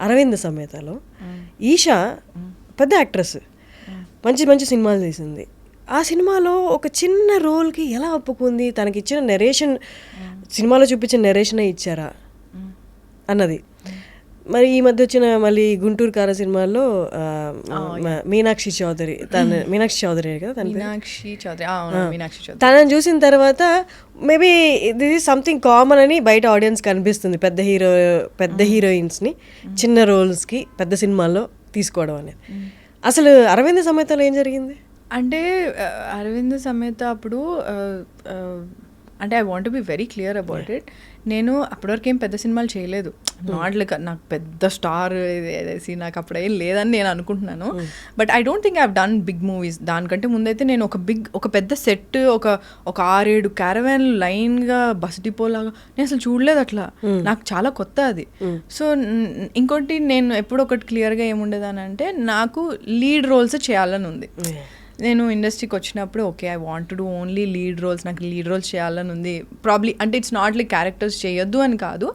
అరవింద సమేతలో ఈషా పెద్ద యాక్ట్రెస్, మంచి మంచి సినిమాలు తీసింది. ఆ సినిమాలో ఒక చిన్న రోల్కి ఎలా ఒప్పుకుంది? తనకి ఇచ్చిన నెరేషన్, సినిమాలో చూపించిన నెరేషనే ఇచ్చారా అన్నది. మరి ఈ మధ్య వచ్చిన మళ్ళీ గుంటూరు కార సినిమాల్లో మీనాక్షి చౌదరి, మీనాక్షి చౌదరి కదా తనని చూసిన తర్వాత maybe this is something common అని బయట ఆడియన్స్ కనిపిస్తుంది. పెద్ద హీరోయిన్స్ని చిన్న రోల్స్కి పెద్ద సినిమాల్లో తీసుకోవడం అనేది. అసలు అరవింద సమేతలో ఏం జరిగింది అంటే, అరవింద సమేత అప్పుడు అంటే I want be very clear about it. నేను అప్పటివరకు ఏం పెద్ద సినిమాలు చేయలేదు. నాట్ లైక్ నాకు పెద్ద స్టార్ వేసి నాకు అప్పుడు ఏం లేదని నేను అనుకుంటున్నాను. But I don't think I have done big movies. దానికంటే ముందైతే నేను ఒక పెద్ద సెట్, ఒక 6-7 క్యారవాన్ లైన్గా బస్ డిపో లాగా నేను అసలు చూడలేదు. అట్లా నాకు చాలా కొత్త అది. సో ఇంకోటి నేను ఎప్పుడు ఒకటి క్లియర్గా ఏముండేదానంటే, నాకు లీడ్ రోల్స్ చేయాలని ఉంది. నేను ఇండస్ట్రీకి వచ్చినప్పుడు okay I want to do only lead roles, నాకు లీడ్ రోల్స్ చేయాలని ఉంది. ప్రాబ్లీ అంటే ఇట్స్ నాట్ లైక్ క్యారెక్టర్స్ చేయొద్దు అని కాదు,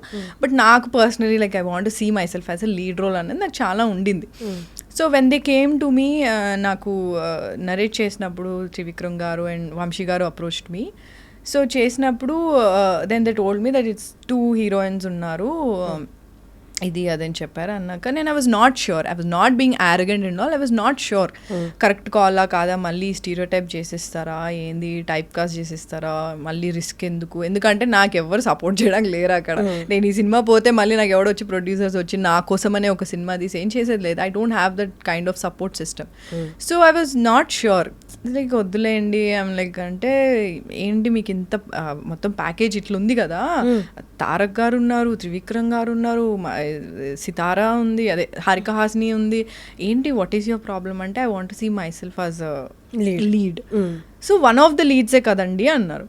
బట్ నాకు personally like I want to see myself as a lead role అనేది నాకు చాలా ఉండింది. So when they came to me, నాకు నరేట్ చేసినప్పుడు Trivikram garu and Vamshi garu approached me. So చేసినప్పుడు then they told me that it's 2 heroines ఉన్నారు, ఇది అదని చెప్పారు. అన్నాక నేను I was not sure, I was not being arrogant and all, I was not sure correct కాలా కాదా, మళ్ళీ స్టీరియో టైప్ చేసేస్తారా ఏంది, టైప్ కాస్ట్ చేసేస్తారా, మళ్ళీ రిస్క్ ఎందుకు, ఎందుకంటే నాకు ఎవరు సపోర్ట్ చేయడానికి లేరు అక్కడ. నేను ఈ సినిమా పోతే మళ్ళీ నాకు ఎవడో వచ్చి ప్రొడ్యూసర్స్ వచ్చి నా కోసమనే ఒక సినిమా తీసి ఏం చేసేది లేదు. I don't have that kind of support system. So I was not sure, like వద్దులేండి. ఐమ్ లైక్ అంటే ఏంటి మీకు ఇంత మొత్తం ప్యాకేజ్ ఇట్లా ఉంది కదా, తారక్ గారు ఉన్నారు, త్రివిక్రమ్ గారు ఉన్నారు, సితారా ఉంది, అదే హారిక హాసిని ఉంది, ఏంటి వాట్ ఈస్ యువర్ ప్రాబ్లమ్ అంటే I want to see myself as a lead. So one of the లీడ్సే కదండి అన్నారు.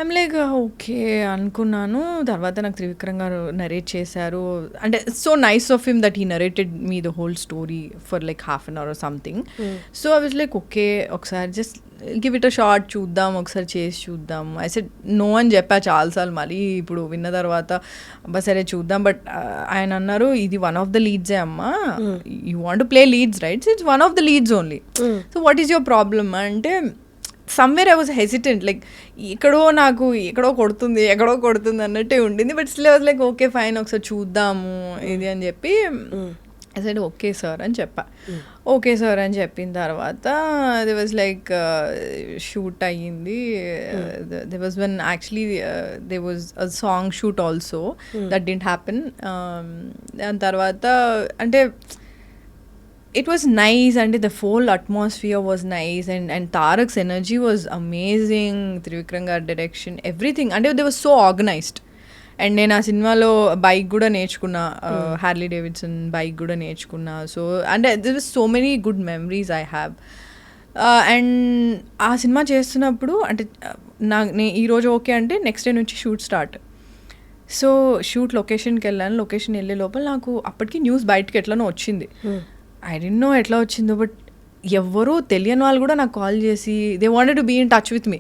ఐమ్ లైక్ ఓకే అనుకున్నాను. తర్వాత నాకు త్రివిక్రమ్ గారు నరేట్ చేశారు. అంటే so nice of him that he narrated me the whole story for like half an hour or something. So I was like okay ఒకసారి just give it a shot, చూద్దాం ఒకసారి చేసి చూద్దాం. ఐ సెడ్ నో అని చెప్పా చాలాసార్లు. మళ్ళీ ఇప్పుడు విన్న తర్వాత అబ్బా సరే చూద్దాం. బట్ ఆయన అన్నారు ఇది వన్ ఆఫ్ ద లీడ్సే అమ్మా, you want to play leads right, it's one of the leads only. So what is your problem అంటే somewhere I was hesitant, like ఎక్కడో కొడుతుంది అన్నట్టే ఉండింది. But still I was like okay fine ఒకసారి చూద్దాము ఇది అని చెప్పి ఐ సెడ్ ఓకే సార్ అని చెప్పా. ఓకే సార్ అని చెప్పిన తర్వాత దే వాజ్ లైక్ షూట్ అయ్యింది. They was one actually they was a song shoot also that didn't happen. దాని తర్వాత అంటే it was nice and the whole atmosphere was nice and Tarak's energy was amazing, Trivikram gaరి direction, everything, and they were so organized. And నేను ఆ సినిమాలో bike కూడా నేర్చుకున్నా, Harley Davidson bike కూడా నేర్చుకున్నా. సో అంటే there was so many good memories I have. And ఆ cinema చేస్తున్నప్పుడు అంటే ఈరోజు ఓకే అంటే నెక్స్ట్ డే నుంచి షూట్ స్టార్ట్. సో షూట్ లొకేషన్కి వెళ్ళాను. లొకేషన్ వెళ్ళే లోపల నాకు అప్పటికి న్యూస్ బయటకి ఎట్లనో వచ్చింది. ఐ డోంట్ నో ఎట్లా వచ్చిందో, బట్ ఎవరు తెలియని వాళ్ళు కూడా నాకు కాల్ చేసి they wanted to be in touch with me.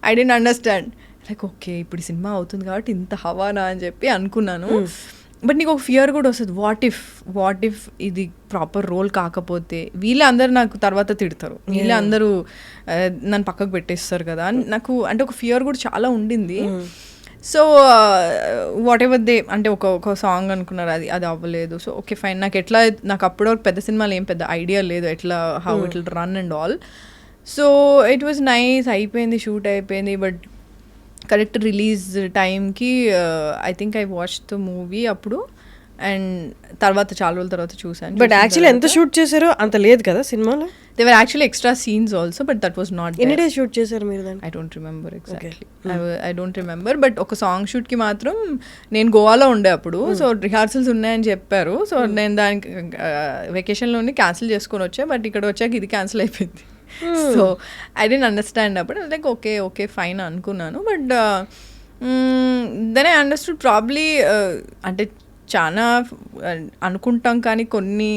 I don't understand, like okay ఇప్పుడు సినిమా అవుతుంది కాబట్టి ఇంత హవానా అని చెప్పి అనుకున్నాను. బట్ నీకు ఒక ఫియర్ కూడా వస్తుంది, వాట్ ఇఫ్ ఇది ప్రాపర్ రోల్ కాకపోతే, వీళ్ళే అందరు నాకు తర్వాత తిడతారు, వీళ్ళే అందరూ నన్ను పక్కకు పెట్టేస్తారు కదా అని నాకు అంటే ఒక ఫియర్ కూడా చాలా ఉండింది. సో వాట్ ఎవర్ దే అంటే ఒక సాంగ్ అనుకున్నారు, అది అవ్వలేదు. సో ఓకే ఫైన్, నాకు అప్పుడు పెద్ద సినిమాలు ఏం పెద్ద ఐడియా లేదు ఎట్లా how it will run and all. So it was nice, అయిపోయింది షూట్ అయిపోయింది. బట్ కరెక్ట్ రిలీజ్ టైంకి I think I watch the movie అప్పుడు, అండ్ తర్వాత చాలా రోజుల తర్వాత చూసాను. బట్ యాక్చువల్లీ ఎంత షూట్ చేశారో అంత లేదు కదా సినిమాలో. They were actually extra scenes also, but that was not. ఎన్ని డేస్ షూట్ చేశారు మీరు దాన్ని? I don't remember exactly, I don't remember. But ఒక సాంగ్ షూట్కి మాత్రం నేను గోవాలో ఉండే అప్పుడు, సో రిహార్సల్స్ ఉన్నాయని చెప్పారు. సో నేను దానికి వెకేషన్లోని క్యాన్సిల్ చేసుకొని వచ్చా, బట్ ఇక్కడ వచ్చాక ఇది క్యాన్సిల్ అయిపోయింది. సో ఐ డోంట్ అండర్స్టాండ్ అప్పుడు, లైక్ ఓకే ఫైన్ అనుకున్నాను. But then I understood probably అంటే చాలా అనుకుంటాం కానీ కొన్ని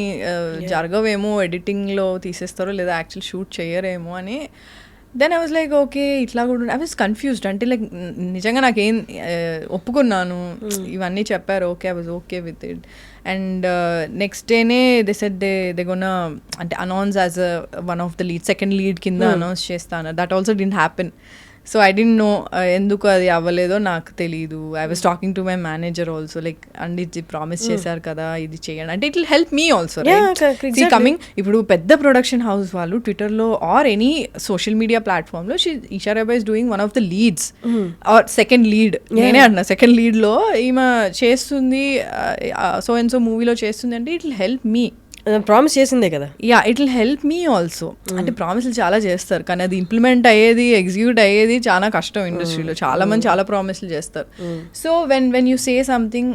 జరగవేమో, ఎడిటింగ్లో తీసేస్తారో లేదా యాక్చువల్ షూట్ చేయరేమో అని. Then I was like okay ఇట్లా కూడా ఐ వాజ్ కన్ఫ్యూజ్డ్ అంటే లైక్ నిజంగా నాకేం ఒప్పుకున్నాను ఇవన్నీ చెప్పారు okay I was okay with it and next డేనే దే సెడ్ దే గోన అంటే announce as one of the lead second lead కింద అనౌన్స్ చేస్తాను that also didn't happen so I didn't know ఎందుకు అది అవ్వలేదో నాకు తెలీదు I was talking to my manager also like and ఇది ప్రామిస్ చేశారు కదా ఇది చేయండి అంటే it will help me also coming ఇప్పుడు పెద్ద ప్రొడక్షన్ హౌస్ వాళ్ళు ట్విట్టర్లో ఆర్ ఎనీ సోషల్ మీడియా ప్లాట్ఫామ్లో Eesha Rebba is doing one of the leads or second lead నేనే అంటున్నా సెకండ్ లీడ్లో ఈమె చేస్తుంది సో అండ్ సో మూవీలో చేస్తుంది అంటే it will help me promise చేసిందే కదా yeah it will help me also అంటే ప్రామిస్లు చాలా చేస్తారు కానీ అది ఇంప్లిమెంట్ అయ్యేది ఎగ్జిక్యూట్ అయ్యేది చాలా కష్టం ఇండస్ట్రీలో చాలా మంది చాలా ప్రామిస్లు చేస్తారు so when you say something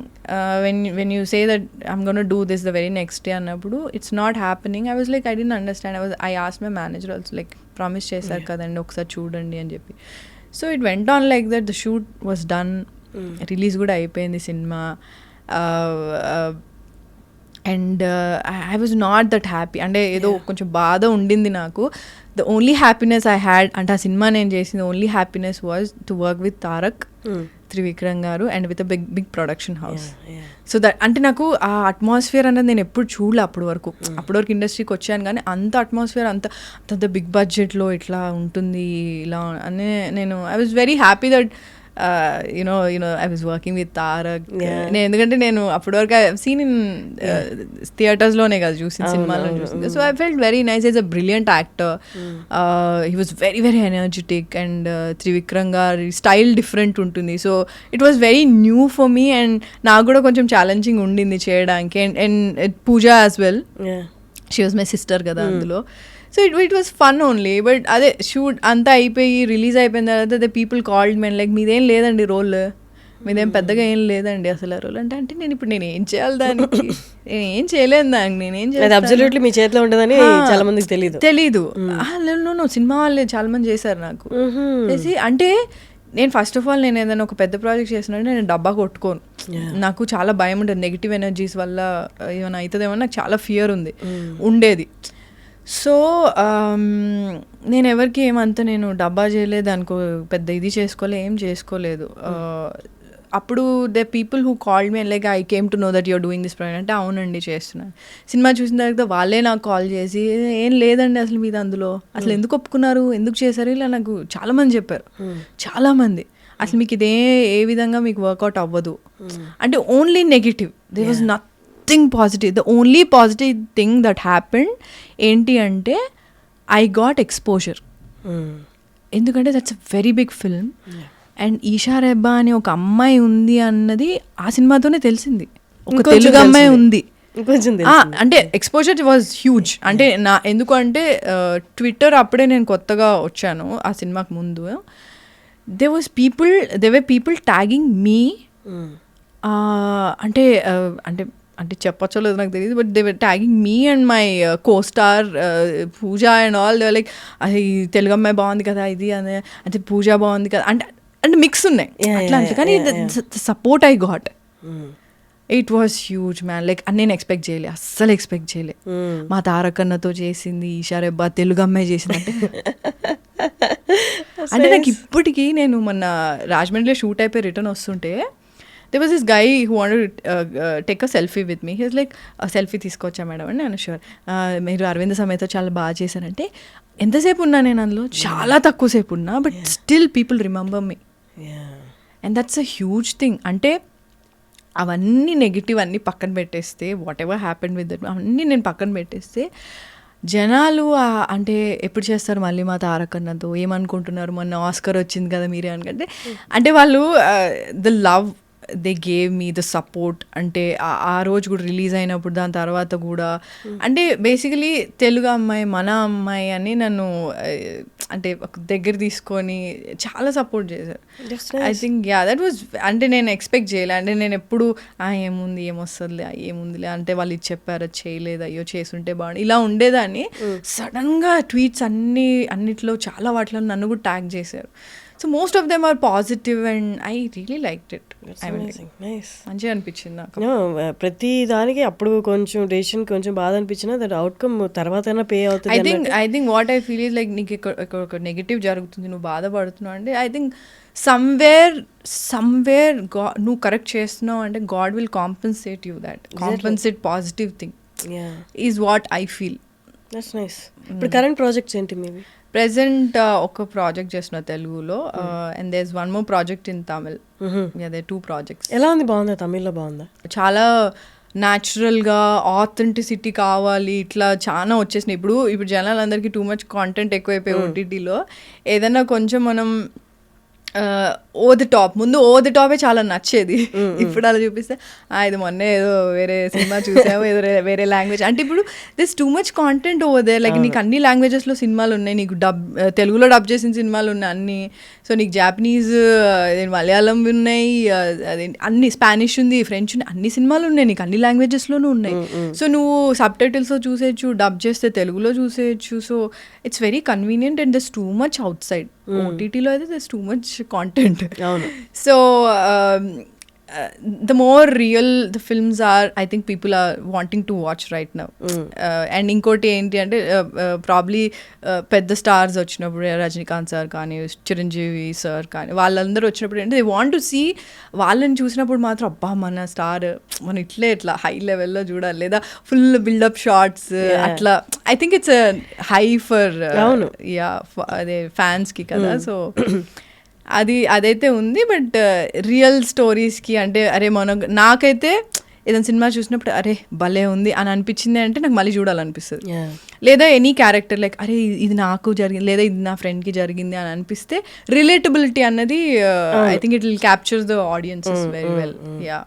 when you say that I'm gonna do this the very next day అన్నప్పుడు it's not happening I was like I didn't understand I ask my manager also like promise చేశారు కదండి ఒకసారి చూడండి అని చెప్పి so it went on like that the shoot was done release కూడా అయిపోయింది సినిమా and I was not that happy అంటే ఏదో కొంచెం బాధ ఉండింది నాకు the only happiness I had అంటే ఆ సినిమా నేను చేసింది only happiness was to work with Tarak Trivikram garu and with a big production house so that అంటే నాకు ఆ అట్మాస్ఫియర్ అనేది నేను ఎప్పుడు చూడలే అప్పటి వరకు ఇండస్ట్రీకి వచ్చాను కానీ అంత అట్మాస్ఫియర్ అంత బిగ్ బడ్జెట్లో ఇట్లా ఉంటుంది ఇలా అని నేను I was very happy that you know I was working with Tarak నేను ఎందుకంటే నేను అప్పటి వరకు సీన్ ఇన్ థియేటర్స్లోనే కదా చూసింది సినిమాలో చూసింది so I felt very nice is a brilliant actor he was very very energetic and Trivikram గారి స్టైల్ డిఫరెంట్ ఉంటుంది so it was very new for me and నాకు కూడా కొంచెం ఛాలెంజింగ్ ఉండింది చేయడానికి and Pooja as well she was my sister కదా అందులో so it was fun only but అదే షూట్ అంతా అయిపోయి రిలీజ్ అయిపోయిన తర్వాత the people called men like మీదేం లేదండి రోల్ మీదేం పెద్దగా ఏం లేదండి అసలు ఆ రోల్ అంటే నేను ఏం చేయాలి దానికి నేను ఏం చేయలేను దానికి నేనేం చేయాలి అబ్సల్యూట్లీ మీ చేతిలో ఉంటుందని చాలా మందికి తెలీదు సినిమా వాళ్ళే చాలా మంది చేశారు నాకు చేసి అంటే నేను ఫస్ట్ ఆఫ్ ఆల్ నేను ఏదైనా ఒక పెద్ద ప్రాజెక్ట్ చేసినట్టు నేను డబ్బా కొట్టుకోను నాకు చాలా భయం ఉంటుంది నెగిటివ్ ఎనర్జీస్ వల్ల ఏమైనా అవుతుందేమో నాకు చాలా ఫియర్ ఉండేది సో నేను ఎవరికి ఏమంతా నేను డబ్బా చేయలేదు అనుకో పెద్ద ఇది ఏం చేసుకోలేదు అప్పుడు the people who called me like I came to know that you're doing this project అంటే అవునండి చేస్తున్నాను సినిమా చూసిన తర్వాత వాళ్ళే నాకు కాల్ చేసి ఏం లేదండి అసలు మీద అందులో అసలు ఎందుకు ఒప్పుకున్నారు ఎందుకు చేశారు ఇలా నాకు చాలామంది చెప్పారు చాలామంది అసలు మీకు ఇదే ఏ విధంగా మీకు వర్కౌట్ అవ్వదు అంటే only negative there was nothing positive the only positive thing that happened ఏంటి అంటే ఐ గాట్ ఎక్స్పోజర్ ఎందుకంటే that's a very big film and Eesha Rebba అనే ఒక అమ్మాయి ఉంది అన్నది ఆ సినిమాతోనే తెలిసింది ఒక తెలుగు అమ్మాయి ఉంది అంటే ఎక్స్పోజర్ వాజ్ హ్యూజ్ అంటే ఎందుకంటే ట్విట్టర్ అప్పుడే నేను కొత్తగా వచ్చాను ఆ సినిమాకి ముందు they were people tagging me అంటే చెప్పచ్చో లేదు నాకు తెలియదు but they were tagging me and my costar Pooja and all they like అది తెలుగు అమ్మాయి బాగుంది కదా ఇది అని అంటే పూజ బాగుంది కదా అంటే మిక్స్ ఉన్నాయి అట్లా అంటే కానీ support I got it was huge man like నేను అస్సలు ఎక్స్పెక్ట్ చేయలే మా తారకన్నతో చేసింది ఈషా రెబ్బా తెలుగు అమ్మాయి చేసింది అంటే నాకు ఇప్పటికీ నేను మొన్న రాజమండ్రిలో షూట్ అయిపోయి రిటర్న్ వస్తుంటే there was this guy who wanted to take a selfie with me. He was like, selfie తీసుకొచ్చా మేడం అని నేను షూర్ మీరు అరవింద సమేత చాలా బాగా చేశారంటే ఎంతసేపు ఉన్నా నేను అందులో చాలా తక్కువసేపు ఉన్నా but still people remember me and that's a huge thing అంటే అవన్నీ నెగిటివ్ అన్నీ పక్కన పెట్టేస్తే what ever happened with that అవన్నీ నేను పక్కన పెట్టేస్తే జనాలు అంటే ఎప్పుడు చేస్తారు మళ్ళీ మా తారకన్నతో ఏమనుకుంటున్నారు మొన్న ఆస్కర్ వచ్చింది కదా మీరే అనుకుంటే అంటే వాళ్ళు the love they gave me the support అంటే ఆ రోజు కూడా రిలీజ్ అయినప్పుడు దాని తర్వాత కూడా అంటే బేసికలీ తెలుగు అమ్మాయి మన అమ్మాయి అని నన్ను అంటే దగ్గర తీసుకొని చాలా సపోర్ట్ చేశారు ఐ థింక్ దట్ వాజ్ అంటే నేను ఎక్స్పెక్ట్ చేయలే అంటే నేను ఎప్పుడు ఏముంది ఏమొస్తుందిలే ఏముందిలే అంటే వాళ్ళు ఇది చెప్పారు చేయలేదు అయ్యో చేసుంటే బాగుంది ఇలా ఉండేదాన్ని సడన్గా ట్వీట్స్ అన్నిట్లో చాలా వాటిలో నన్ను కూడా ట్యాగ్ చేశారు so most of them are positive and I really like it. Nice. మంచిగా అనిపించింది నాకు. ప్రతి దానికి అప్పుడు కొంచెం డెసిషన్ కొంచెం బాధ అనిపించినా దట్ అవుట్కమ్ తర్వాత పే అవుతుంది. I think what I feel is like నీకు ఇక్కడ ఒక నెగిటివ్ జరుగుతుంది, నువ్వు బాధపడుతున్నావు అంటే ఐ థింక్ సమ్వేర్ నువ్వు కరెక్ట్ చేస్తున్నావు అంటే God will compensate you that. Compensate positive thing is what I feel. That's nice. ఇప్పుడు కరెంట్ ప్రాజెక్ట్స్ ఏంటి మీవి? ప్రెసెంట్ ఒక ప్రాజెక్ట్ చేసిన తెలుగులో and there is one more project in Tamil. అదే 2 ప్రాజెక్ట్స్. ఎలా ఉంది? బాగుందా? తమిళ్లో బాగుందా? చాలా న్యాచురల్గా ఆథెంటిసిటీ కావాలి ఇట్లా చాలా వచ్చేసినాయి. ఇప్పుడు జనాలందరికీ టూ మచ్ కాంటెంట్ ఎక్కువైపోయి ఓటీటీలో. ఏదైనా కొంచెం మనం ముందు ఓ ది టాపే చాలా నచ్చేది. ఇప్పుడు అలా చూపిస్తే ఇది మొన్నే ఏదో వేరే సినిమా చూసాము, ఏదో వేరే లాంగ్వేజ్ అంటే ఇప్పుడు this too much content over there. Like నీకు అన్ని లాంగ్వేజెస్లో సినిమాలు ఉన్నాయి, నీకు తెలుగులో డబ్ చేసిన సినిమాలు ఉన్నాయి అన్ని. సో నీకు జాపనీస్, మలయాళం ఉన్నాయి, అన్ని స్పానిష్ ఉంది, ఫ్రెంచ్ ఉంది, అన్ని సినిమాలు ఉన్నాయి నీకు, అన్ని లాంగ్వేజెస్లోనూ ఉన్నాయి. సో నువ్వు సబ్ టైటిల్స్లో చూసేయచ్చు, డబ్ చేస్తే తెలుగులో చూసేయచ్చు. So it's very convenient and thus too much outside. ఓటీటీలో అయితే thus too much content. So the more real the films are, I think people are wanting to watch right now. And inkoti enti ante probably pedda stars vachinappudu Rajinikanth sir kaani Chiranjeevi sir kaani vallandaru vachinappudu ante they want to see వాళ్ళని చూసినప్పుడు మాత్రం అబ్బా మన star మనం ఇట్లా high లెవెల్లో చూడాలి, లేదా ఫుల్ బిల్డప్ షార్ట్స్ అట్లా. I think it's high for అదే ఫ్యాన్స్కి కదా. సో అదైతే ఉంది. బట్ రియల్ స్టోరీస్కి అంటే నాకైతే ఏదైనా సినిమా చూసినప్పుడు అరే భలే ఉంది అని అనిపించింది అంటే నాకు మళ్ళీ చూడాలనిపిస్తుంది. లేదా ఎనీ క్యారెక్టర్ లైక్ అరే ఇది నాకు జరిగింది, లేదా ఇది నా ఫ్రెండ్కి జరిగింది అని అనిపిస్తే రిలేటబిలిటీ అన్నది I think it will capture the audiences very well. Yeah.